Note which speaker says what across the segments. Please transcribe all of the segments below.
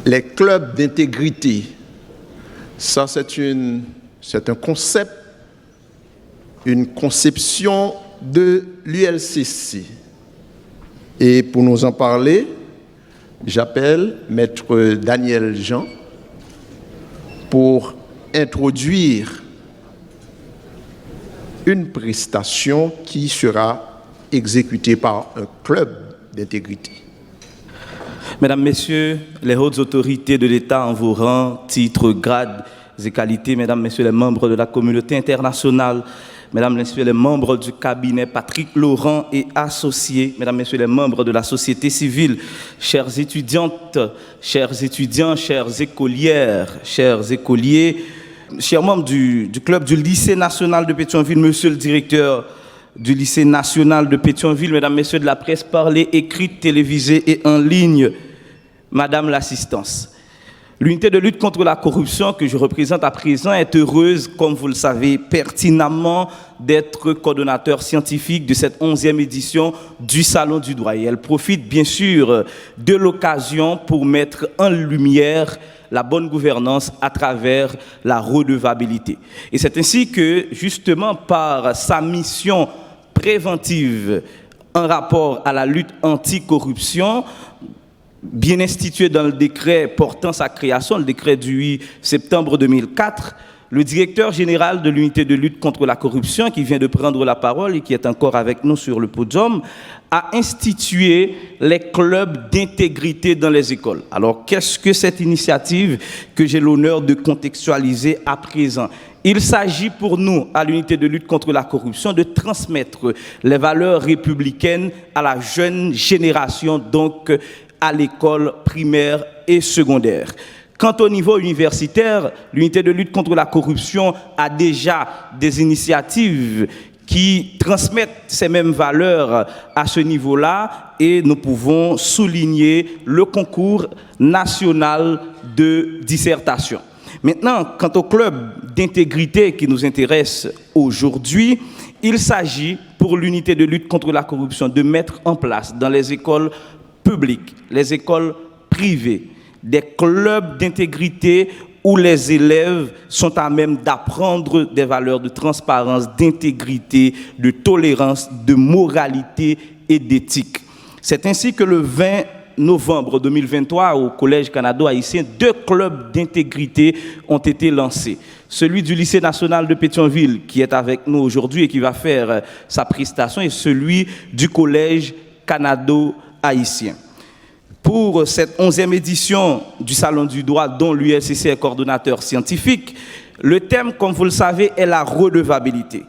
Speaker 1: Les clubs d'intégrité, ça c'est un concept, une conception de l'ULCC. Et pour nous en parler, j'appelle Maître Daniel Jean pour introduire une prestation qui sera exécutée par un club d'intégrité.
Speaker 2: Mesdames, Messieurs, les hautes autorités de l'État en vos rangs, titres, grades et qualités, Mesdames, Messieurs les membres de la communauté internationale, Mesdames, Messieurs les membres du cabinet Patrick Laurent et associés, Mesdames, Messieurs les membres de la société civile, chères étudiantes, chers étudiants, chères écolières, chers écoliers, chers membres du club du lycée national de Pétionville, Monsieur le directeur du lycée national de Pétionville, Mesdames, Messieurs de la presse parlée, écrite, télévisée et en ligne, Madame l'assistance. L'unité de lutte contre la corruption que je représente à présent est heureuse, comme vous le savez pertinemment, d'être coordonnateur scientifique de cette 11e édition du Salon du Droit. Et elle profite bien sûr de l'occasion pour mettre en lumière la bonne gouvernance à travers la redevabilité. Et c'est ainsi que, justement, par sa mission préventive en rapport à la lutte anticorruption, bien institué dans le décret portant sa création, le décret du 8 septembre 2004, le directeur général de l'unité de lutte contre la corruption, qui vient de prendre la parole et qui est encore avec nous sur le podium, a institué les clubs d'intégrité dans les écoles. Alors, qu'est-ce que cette initiative que j'ai l'honneur de contextualiser à présent? Il s'agit pour nous, à l'unité de lutte contre la corruption, de transmettre les valeurs républicaines à la jeune génération, donc à l'école primaire et secondaire. Quant au niveau universitaire, l'unité de lutte contre la corruption a déjà des initiatives qui transmettent ces mêmes valeurs à ce niveau-là et nous pouvons souligner le concours national de dissertation. Maintenant, quant au club d'intégrité qui nous intéresse aujourd'hui, il s'agit pour l'unité de lutte contre la corruption de mettre en place dans les écoles publiques, les écoles privées, des clubs d'intégrité où les élèves sont à même d'apprendre des valeurs de transparence, d'intégrité, de tolérance, de moralité et d'éthique. C'est ainsi que le 20 novembre 2023, au Collège canado-haïtien, 2 clubs d'intégrité ont été lancés. Celui du lycée national de Pétionville, qui est avec nous aujourd'hui et qui va faire sa prestation, et celui du Collège canado-haïtien. Pour cette 11e édition du Salon du Droit, dont l'ULCC est coordonnateur scientifique, le thème, comme vous le savez, est la redevabilité.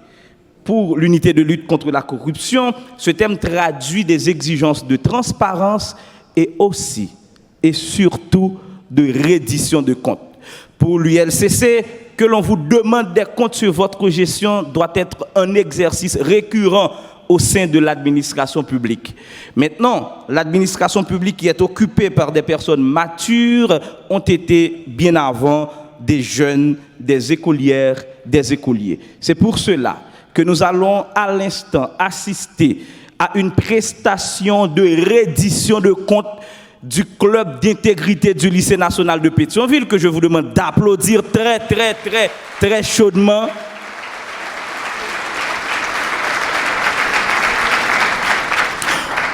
Speaker 2: Pour l'unité de lutte contre la corruption, ce thème traduit des exigences de transparence et aussi, et surtout, de reddition de comptes. Pour l'ULCC, que l'on vous demande des comptes sur votre gestion doit être un exercice récurrent au sein de l'administration publique. Maintenant, l'administration publique qui est occupée par des personnes matures ont été bien avant des jeunes, des écolières, des écoliers. C'est pour cela que nous allons à l'instant assister à une prestation de reddition de comptes du club d'intégrité du lycée national de Pétionville, que je vous demande d'applaudir très chaudement.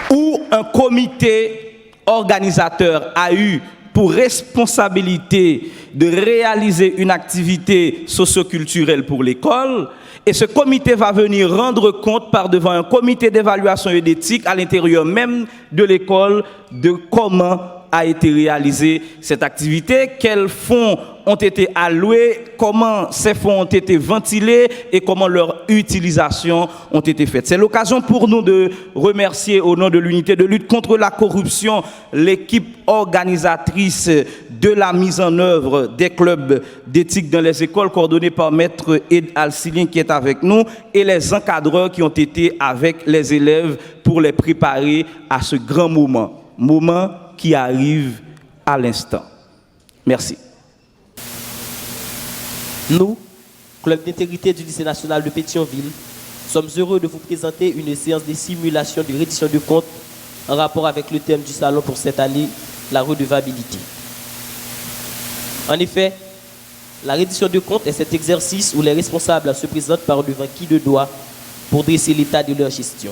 Speaker 2: Où un comité organisateur a eu pour responsabilité de réaliser une activité socio-culturelle pour l'école, et ce comité va venir rendre compte par devant un comité d'évaluation et d'éthique à l'intérieur même de l'école de comment a été réalisée cette activité, quels fonds ont été alloués, comment ces fonds ont été ventilés et comment leur utilisation ont été faite. C'est l'occasion pour nous de remercier au nom de l'unité de lutte contre la corruption l'équipe organisatrice de la mise en œuvre des clubs d'éthique dans les écoles coordonnés par Maître Ed Alcilien qui est avec nous et les encadreurs qui ont été avec les élèves pour les préparer à ce grand moment qui arrive à l'instant. Merci.
Speaker 3: Nous, Club d'intégrité du lycée national de Pétionville, sommes heureux de vous présenter une séance de simulation de reddition de comptes en rapport avec le thème du salon pour cette année, la redevabilité. En effet, la reddition de comptes est cet exercice où les responsables se présentent par devant qui de droit pour dresser l'état de leur gestion.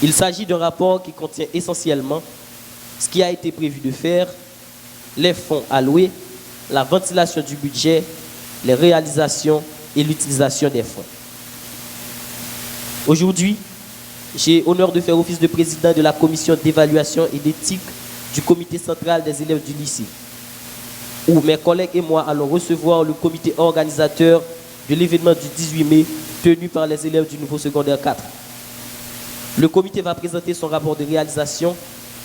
Speaker 3: Il s'agit d'un rapport qui contient essentiellement ce qui a été prévu de faire, les fonds alloués, la ventilation du budget, les réalisations et l'utilisation des fonds. Aujourd'hui, j'ai l'honneur de faire office de président de la commission d'évaluation et d'éthique du comité central des élèves du lycée, où mes collègues et moi allons recevoir le comité organisateur de l'événement du 18 mai tenu par les élèves du niveau secondaire 4. Le comité va présenter son rapport de réalisation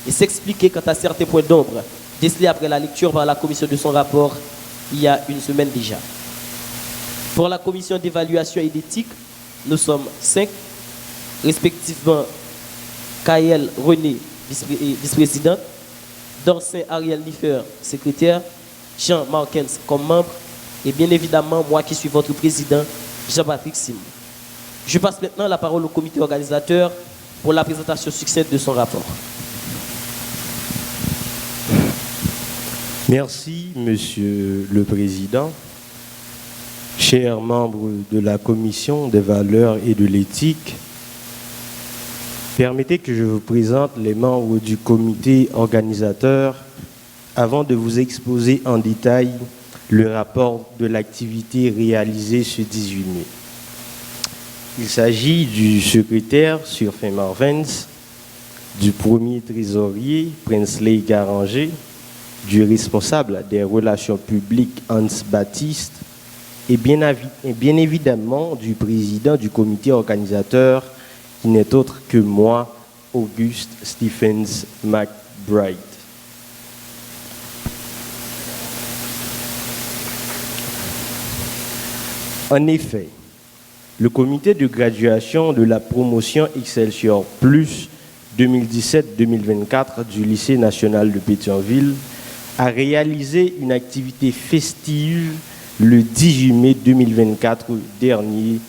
Speaker 3: et s'expliquer quant à certains points d'ombre décelés après la lecture par la commission de son rapport il y a une semaine déjà. Pour la commission d'évaluation et d'éthique, nous sommes 5, respectivement Kaël René, vice-présidente, Dorcin Ariel Niffer, secrétaire, Jean Markens comme membre, et bien évidemment moi qui suis votre président, Jean-Patrick Simon. Je passe maintenant la parole au comité organisateur pour la présentation succincte de son rapport.
Speaker 4: Merci, Monsieur le Président. Chers membres de la Commission des valeurs et de l'éthique, permettez que je vous présente les membres du comité organisateur avant de vous exposer en détail le rapport de l'activité réalisée ce 18 mai. Il s'agit du secrétaire Surfin Marvens, du premier trésorier Prinsley Garanger, du responsable des relations publiques Hans Baptiste et bien évidemment du président du comité organisateur qui n'est autre que moi, Auguste Stephens McBride. En effet, le comité de graduation de la promotion Excelsior Plus 2017-2024 du lycée national de Pétionville a réalisé une activité festive le 18 mai 2024 dernier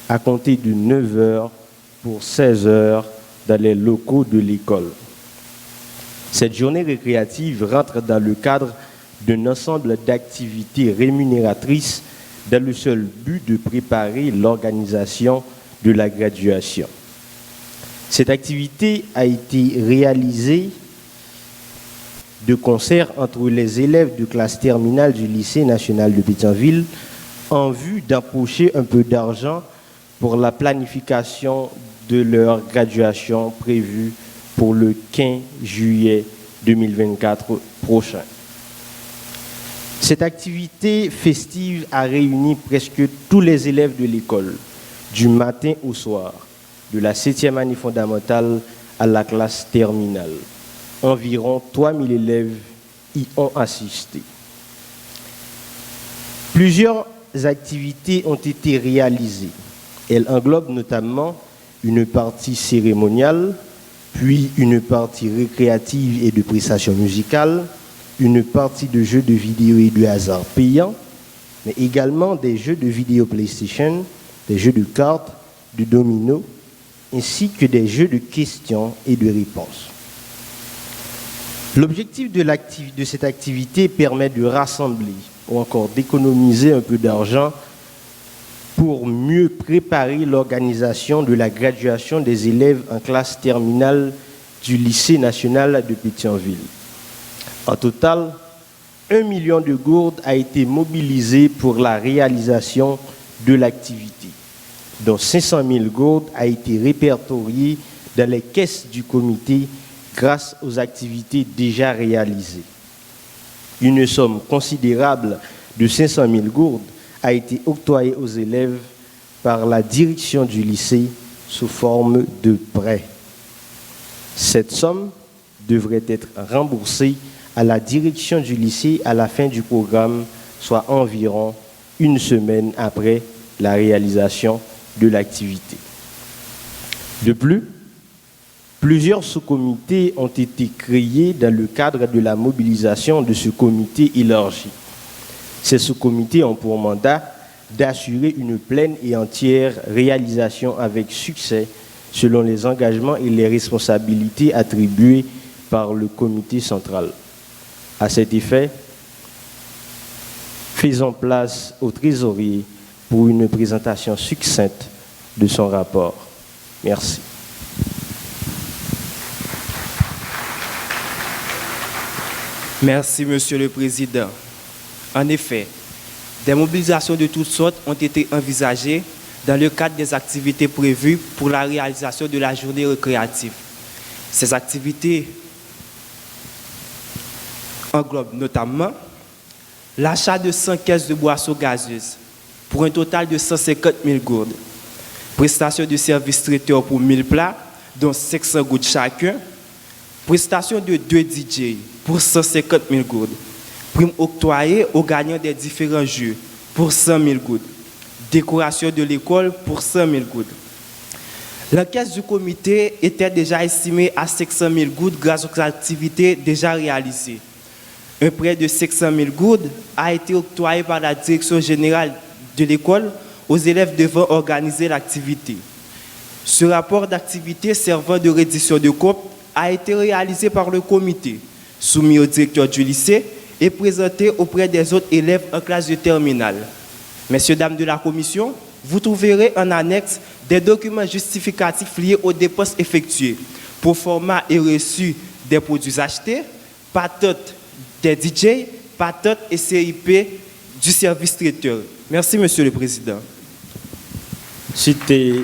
Speaker 4: à compter de 9h pour 16h dans les locaux de l'école. Cette journée récréative rentre dans le cadre d'un ensemble d'activités rémunératrices dans le seul but de préparer l'organisation de la graduation. Cette activité a été réalisée de concert entre les élèves de classe terminale du lycée national de Pétionville en vue d'empocher un peu d'argent pour la planification de leur graduation prévue pour le 15 juillet 2024 prochain. Cette activité festive a réuni presque tous les élèves de l'école, du matin au soir, de la 7e année fondamentale à la classe terminale. Environ 3000 élèves y ont assisté. Plusieurs activités ont été réalisées. Elles englobent notamment une partie cérémoniale, puis une partie récréative et de prestation musicale, une partie de jeux de vidéo et de hasard payants, mais également des jeux de vidéo PlayStation, des jeux de cartes, de domino, ainsi que des jeux de questions et de réponses. L'objectif de cette activité permet de rassembler ou encore d'économiser un peu d'argent pour mieux préparer l'organisation de la graduation des élèves en classe terminale du lycée national de Pétionville. En total, 1 million de gourdes a été mobilisé pour la réalisation de l'activité, dont 500 000 gourdes a été répertoriées dans les caisses du comité grâce aux activités déjà réalisées. Une somme considérable de 500 000 gourdes a été octroyée aux élèves par la direction du lycée sous forme de prêt. Cette somme devrait être remboursée à la direction du lycée à la fin du programme, soit environ une semaine après la réalisation de l'activité. De plus, plusieurs sous-comités ont été créés dans le cadre de la mobilisation de ce comité élargi. Ces sous-comités ont pour mandat d'assurer une pleine et entière réalisation avec succès selon les engagements et les responsabilités attribuées par le comité central. À cet effet, faisons place au trésorier pour une présentation succincte de son rapport. Merci.
Speaker 5: Merci, Monsieur le Président. En effet, des mobilisations de toutes sortes ont été envisagées dans le cadre des activités prévues pour la réalisation de la journée récréative. Ces activités englobent notamment l'achat de 100 caisses de boissons gazeuses pour un total de 150 000 gourdes, prestation de services traiteurs pour 1000 plats, dont 500 gourdes chacun, prestation de 2 DJ pour 150 000 gourdes, prime octroyée aux gagnants des différents jeux pour 100 000 gourdes, décoration de l'école pour 100 000 gourdes. La caisse du comité était déjà estimée à 500 000 gourdes grâce aux activités déjà réalisées. Un prêt de 500 000 gourdes a été octroyé par la direction générale de l'école aux élèves devant organiser l'activité. Ce rapport d'activité servant de reddition de comptes a été réalisé par le comité, soumis au directeur du lycée et présenté auprès des autres élèves en classe de terminale. Messieurs, dames de la commission, vous trouverez en annexe des documents justificatifs liés aux dépenses effectuées pour format et reçu des produits achetés, patentes des DJ, patentes et CIP du service traiteur. Merci, Monsieur le Président.
Speaker 4: C'était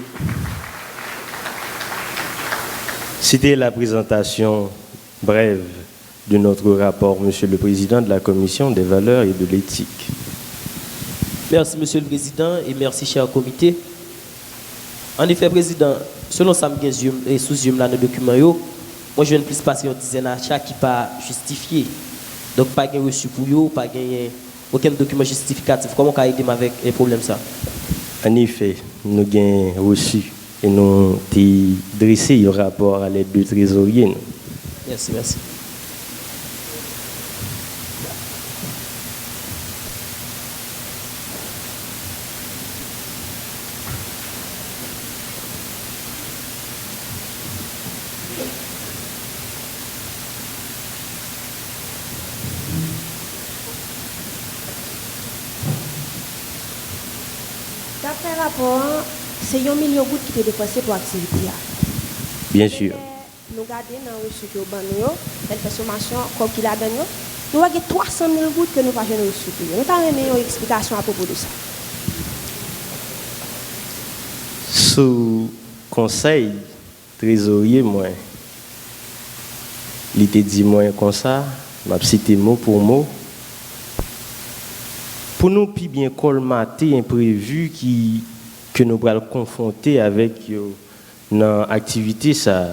Speaker 4: la présentation brève de notre rapport, Monsieur le Président de la Commission des valeurs et de l'éthique.
Speaker 3: Merci, Monsieur le Président, et merci, cher comité. En effet, Président, selon Sam et sous dans le document, moi je ne plus passer une dizaine d'achats qui pas justifié. Donc, pas de reçu pour vous, pas de aucun document justificatif. Comment on a aidé avec un problème ça?
Speaker 4: En effet, nous avons reçu et nous avons dressé un rapport à l'aide du trésorier.
Speaker 3: Merci, merci.
Speaker 6: D'après le rapport, c'est 1 million de gouttes qui étaient dépensées pour l'activité.
Speaker 4: Bien sûr.
Speaker 6: Nous regardons dans le reçu que nous avons, la consommation, comme qu'il a gagné, nous avons 300 000 gouttes que nous n'avons pas reçu. Nous avons une explication à propos de ça.
Speaker 4: Sous conseil trésorier, moi, il était dit moi comme ça, m'a cité mot pour mot. Pour nous plus bien colmater imprévu que nous allons confronter avec l'activité, ça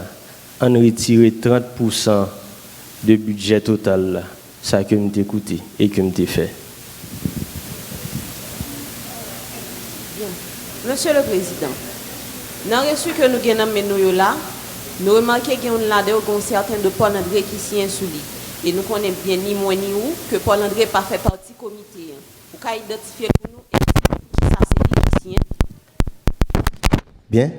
Speaker 4: en retirer 30% de budget total, là, ça que nous écouté et que nous fait.
Speaker 7: Monsieur le Président, dans le reçu que nous avons là, nous remarquons qu'il y a certains de Paul André qui s'y insoulit. Et nous connaissons bien ni moi ni où que Paul André pas fait partie du comité. Pour qu'on identifie pour nous et ça c'est ici.
Speaker 4: Bien.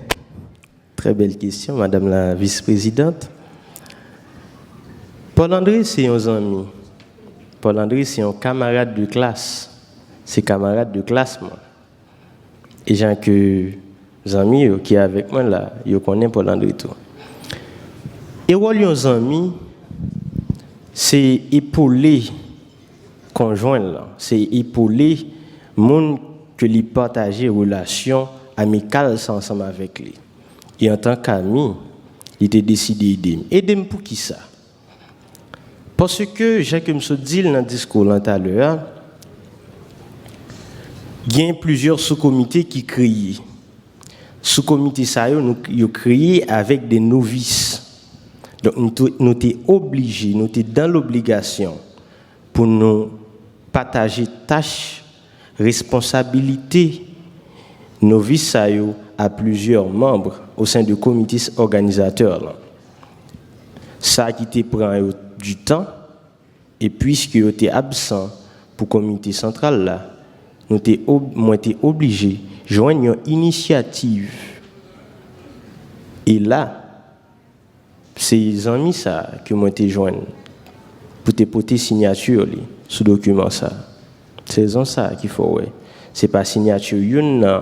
Speaker 4: Très belle question, Madame la vice-présidente. Paul André, c'est un ami. Paul André, c'est un camarade de classe. C'est camarade de classe, moi. Et j'ai que les amis qui sont avec moi là, ils connaissent Paul André tout. Et les amis, c'est épauler conjoint là, c'est épauler monde que lui partager relation amicale ensemble avec lui. Et en tant qu'ami, il était décidé d'aider. Aider pour qui ça? Parce que j'ai comme je dit dans le discours tout à l'heure, il y a plusieurs sous-comités qui créent. Sous-comités ça ils créé avec des novices. Donc nous sommes obligés, nous sommes dans l'obligation pour nous partager tâches, responsabilités, novices à plusieurs membres au sein du comité organisateur. Ça qui te prend du temps, et puisque vous êtes absent pour le comité central, là, nous sommes obligés de joindre une initiative. Et là, c'est les amis ça que moi te joindre pour te porter signature sur le document ça. C'est ça qu'il faut, ouais. C'est pas signature d'une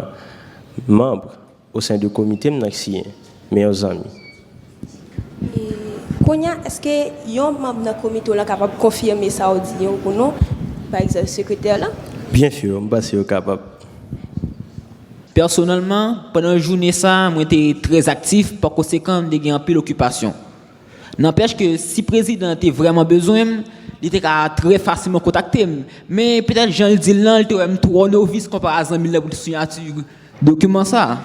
Speaker 4: membre au sein du comité, mes amis.
Speaker 6: Konya, est-ce que yon membre dans comité là capable de confirmer ça pour nous, par exemple secrétaire là?
Speaker 4: Bien sûr, je suis capable.
Speaker 8: Personnellement, pendant la journée, j'étais très actif, par conséquent, j'ai eu un peu d'occupation. N'empêche que si le président avait vraiment besoin, il était très facilement contacté. Mais peut-être, Jean le dit là, il était trop novice comparé à 100 000 pour signature document ça.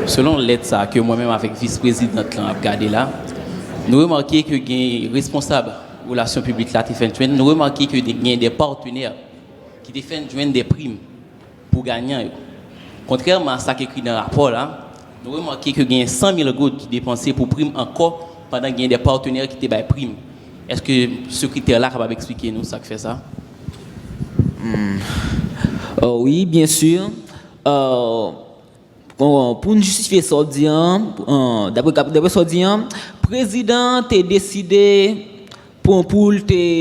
Speaker 9: Selon l'aide que moi-même avec vice-président a regardé là, nous remarquons que les responsables de relations publiques là, nous remarquons que y a des partenaires qui défendent des primes pour gagner. Contrairement à ce qui est écrit dans le rapport là, nous remarquons que y a 100 000 gouttes qui dépensées pour primes encore pendant qu'il y a des partenaires qui te primes. Est-ce que ce critère-là est capable d'expliquer nous ça qui fait ça?
Speaker 8: Oui, bien sûr. Pour nous justifier ça, d'après ça, le président a décidé pour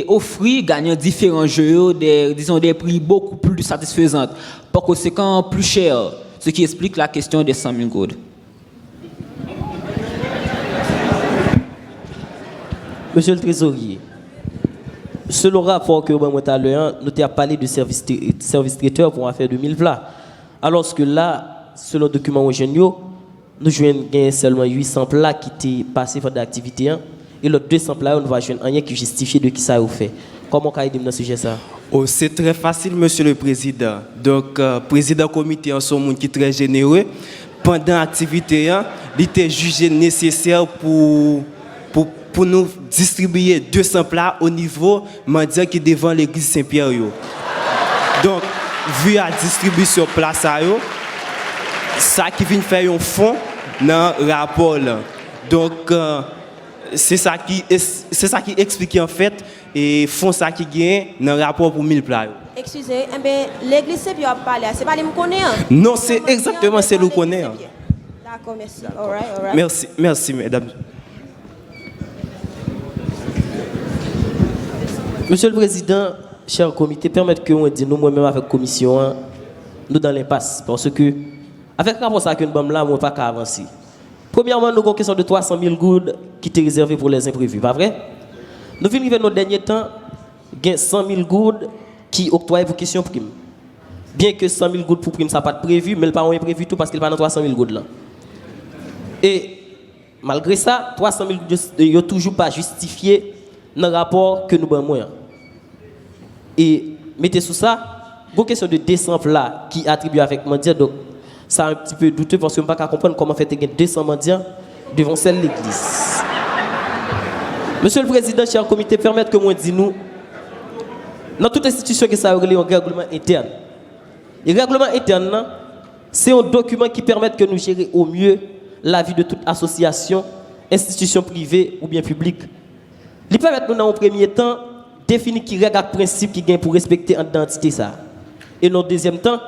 Speaker 8: offrir gagner différents jeux, des prix beaucoup plus satisfaisants, par conséquent plus chers, ce qui explique la question des 100 000 gouttes.
Speaker 3: Monsieur le trésorier, selon le rapport que nous avons parlé de service traiteur pour affaire de 1000 plats. Alors que là, selon le document géniaux, nous jouons seulement 800 plats qui étaient passés pour d'activité. Et les 200 plats, on va jouer rien qui justifie de qui ça a fait. Comment on dit dans ce sujet ça?
Speaker 5: Oh, c'est très facile, monsieur le président. Donc, président comité en son monde qui est très généreux. Pendant l'activité, il était jugé nécessaire pour nous distribuer 200 plats au niveau mendiant qui est devant l'église Saint-Pierre. Donc, vu la distribution place ça qui vient faire un fond dans le rapport. Donc, c'est ça qui explique en fait et font ça qui gagne dans le rapport pour 1000 plats.
Speaker 6: Excusez, l'église Saint-Pierre a parlé, c'est pas les me connaître.
Speaker 5: Non, c'est exactement ce que nous connaissons.
Speaker 6: D'accord, merci. All right.
Speaker 5: Merci, mesdames.
Speaker 3: Monsieur le Président, cher comité, permettez que nous disions nous-mêmes avec la commission, nous dans l'impasse. Parce que, avec le rapport que nous avons là, nous ne pouvons pas avancer. Premièrement, nous avons une question de 300 000 gouttes qui étaient réservées pour les imprévus, pas vrai? Nous venons dans nos derniers temps, il y a 100 000 gouttes qui octroient pour question prime. Bien que 100 000 gouttes pour prime, ça n'a pas de prévu, mais le parent est prévu tout parce qu'il n'y a pas 300 000 gouttes là. Et malgré ça, 300 000 gouttes ne sont toujours pas justifiées dans le rapport que nous avons. Et mettez sous ça, une question de 200 plats qui attribuent avec mendiant, donc ça un petit peu douteux parce que je ne peux pas comprendre comment faire 200 mendiants devant celle de l'église. Monsieur le Président, cher comité, permettez que moi dise nous, dans toute institution que ça a un règlement interne. Et le règlement interne, c'est un document qui permet que nous gérer au mieux la vie de toute association, institution privée ou bien publique. Il permet nous dans un premier temps définir qui règle et principe qui gagne pour respecter l'identité ça. Et dans le deuxième temps,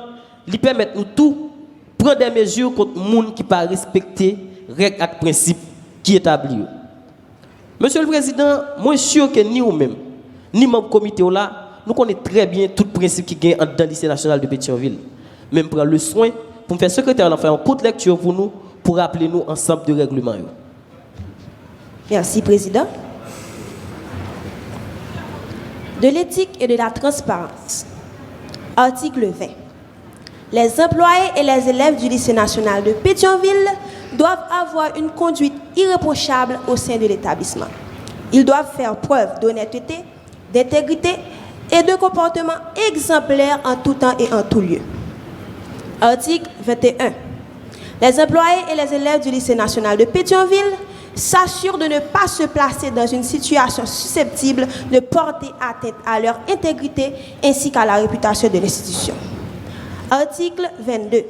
Speaker 3: il permet nous tout prendre des mesures contre les gens qui ne pas respecter règles et principes qui établis. Monsieur le Président, moi je suis sûr que ni vous-même, ni mon comité là, nous connaissons très bien tout principe qui gagne dans le lycée national de Pétionville. Même prendre le soin pour me faire secrétaire faire une courte lecture pour nous, pour rappeler nous ensemble de règlements.
Speaker 6: Merci, Président. De l'éthique et de la transparence. Article 20. Les employés et les élèves du lycée national de Pétionville doivent avoir une conduite irréprochable au sein de l'établissement. Ils doivent faire preuve d'honnêteté, d'intégrité et de comportement exemplaire en tout temps et en tout lieu. Article 21. Les employés et les élèves du lycée national de Pétionville s'assurent de ne pas se placer dans une situation susceptible de porter atteinte à leur intégrité ainsi qu'à la réputation de l'institution. Article 22.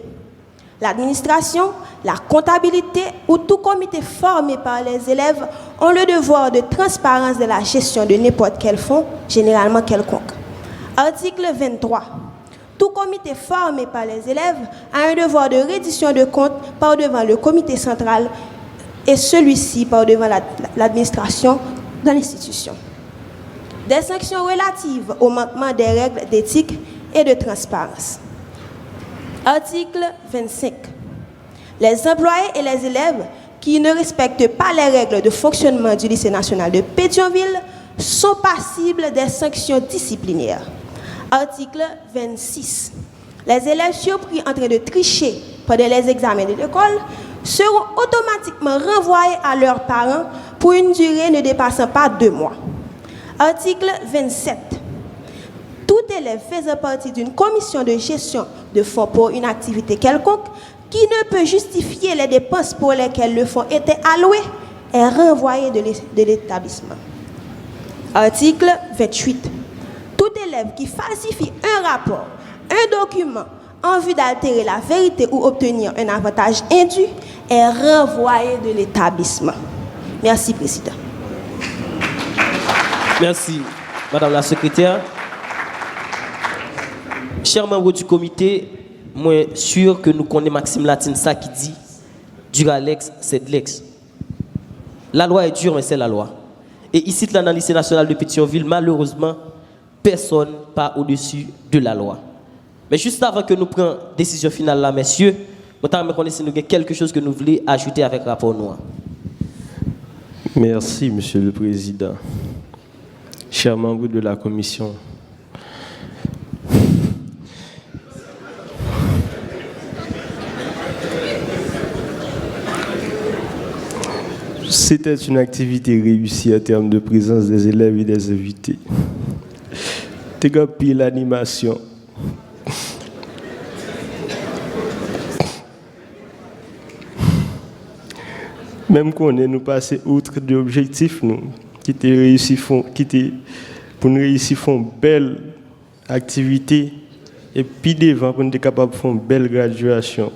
Speaker 6: L'administration, la comptabilité ou tout comité formé par les élèves ont le devoir de transparence de la gestion de n'importe quel fonds, généralement quelconque. Article 23. Tout comité formé par les élèves a un devoir de reddition de comptes par devant le comité central et celui-ci par devant l'administration de l'institution. Des sanctions relatives au manquement des règles d'éthique et de transparence. Article 25. Les employés et les élèves qui ne respectent pas les règles de fonctionnement du lycée national de Pétionville sont passibles des sanctions disciplinaires. Article 26. Les élèves surpris en train de tricher pendant les examens de l'école seront automatiquement renvoyés à leurs parents pour une durée ne dépassant pas 2 mois. Article 27. Tout élève faisant partie d'une commission de gestion de fonds pour une activité quelconque qui ne peut justifier les dépenses pour lesquelles le fonds était alloué est renvoyé de l'établissement. Article 28. Tout élève qui falsifie un rapport, un document en vue d'altérer la vérité ou obtenir un avantage indu est renvoyé de l'établissement. Merci, Président.
Speaker 3: Merci, Madame la Secrétaire. Chers membres du comité, moi sûr que nous connaissons Maxime Latine ça qui dit dur à l'ex, c'est de l'ex. La loi est dure, mais c'est la loi. Et ici, dans le lycée national de Pétionville, malheureusement, personne pas au-dessus de la loi. Mais juste avant que nous prenions la décision finale là, messieurs, nous connaissons quelque chose que nous voulons ajouter avec le rapport noir.
Speaker 4: Merci, Monsieur le Président. Chers membres de la commission, c'était une activité réussie en termes de présence des élèves et des invités. T'es copié l'animation. Même qu'on est nous passé outre de l'objectif, nous, qui était réussi, pour nous réussir font belle activité et puis devant pour nous être capable de faire une belle graduation.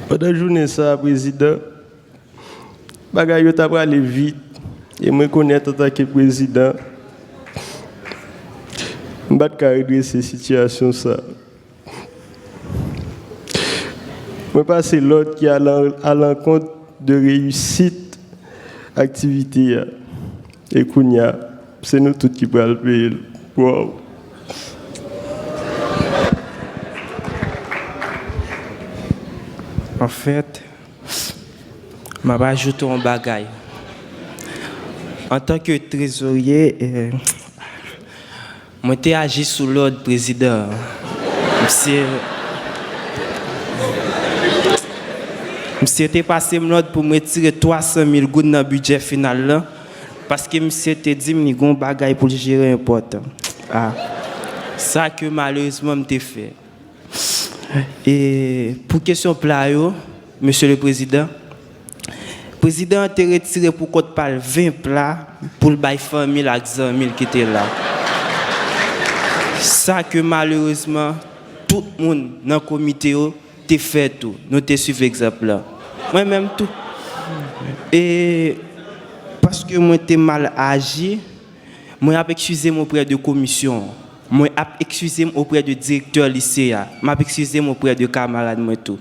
Speaker 4: Pendant la journée, ça, président, bagaille yo t'a aller vite et me connaître en tant que président. Je vais pas redresser cette situation ça. Je passe l'autre qui est à l'encontre de réussite activité et Kounia, c'est nous tous qui pouvons le payer. Wow.
Speaker 5: En fait, je vais ajouter un bagage. En tant que trésorier, moi j'ai agi sous l'ordre président. Monsieur était passé l'ordre pour me retirer 300 000 gouttes dans le budget final là, parce que monsieur était dit que j'ai un bagage pour gérer important. Ah, ça que malheureusement m'était fait. Et pour question plat, Monsieur le Président, le Président a retiré pour qu'on parle 20 plats pour le bail famille avec 100 000 qui étaient là. Ça que malheureusement, tout le monde dans le comité a fait tout. Nous avons suivi l'exemple là. Moi-même tout. Et parce que moi j'étais mal agi, moi j'ai excusé auprès de commission. Moi j'ai excusé auprès du directeur lycéen. Moi j'ai excusé auprès de camarades moi tout.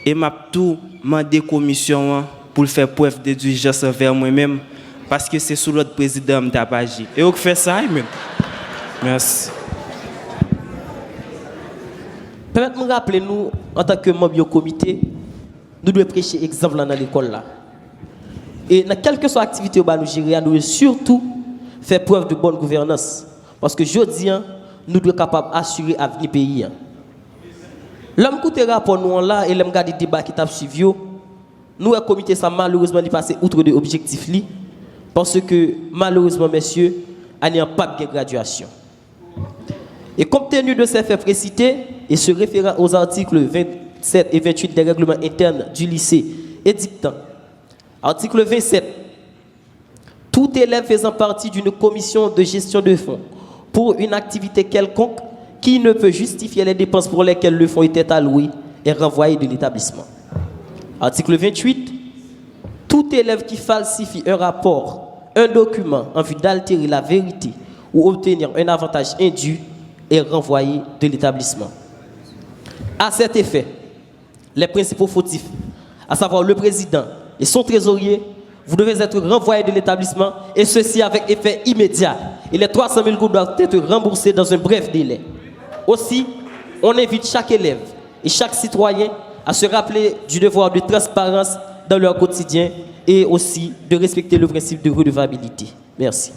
Speaker 5: Et m'a tout demandé commission pour faire preuve de diligence envers moi-même parce que c'est sous l'autre président qui a agi. Et on fait ça même. Merci.
Speaker 3: Permettez-moi de rappeler nous en tant que membre du comité, nous devons prêcher exemple dans l'école là. Et dans quelle que soit l'activité que nous gérer, nous devons surtout faire preuve de bonne gouvernance. Parce que je dis, nous devons être capables d'assurer l'avenir pays. L'homme qui a rapport nous là et l'homme qui a des débats qui t'a suivi, nous, le comité, ça malheureusement passé outre de l'objectif. Parce que malheureusement, messieurs, il n'y a pas de graduation. Et compte tenu de ces faits précités et se référant aux articles 27 et 28 des règlements internes du lycée édictant, article 27, tout élève faisant partie d'une commission de gestion de fonds pour une activité quelconque qui ne peut justifier les dépenses pour lesquelles le fonds était alloué est renvoyé de l'établissement. Article 28, tout élève qui falsifie un rapport, un document en vue d'altérer la vérité ou obtenir un avantage indu est renvoyé de l'établissement. À cet effet, les principaux fautifs, à savoir le président et son trésorier, vous devez être renvoyés de l'établissement et ceci avec effet immédiat. Et les 300 000 gourdes doivent être remboursés dans un bref délai. Aussi, on invite chaque élève et chaque citoyen à se rappeler du devoir de transparence dans leur quotidien et aussi de respecter le principe de redevabilité. Merci.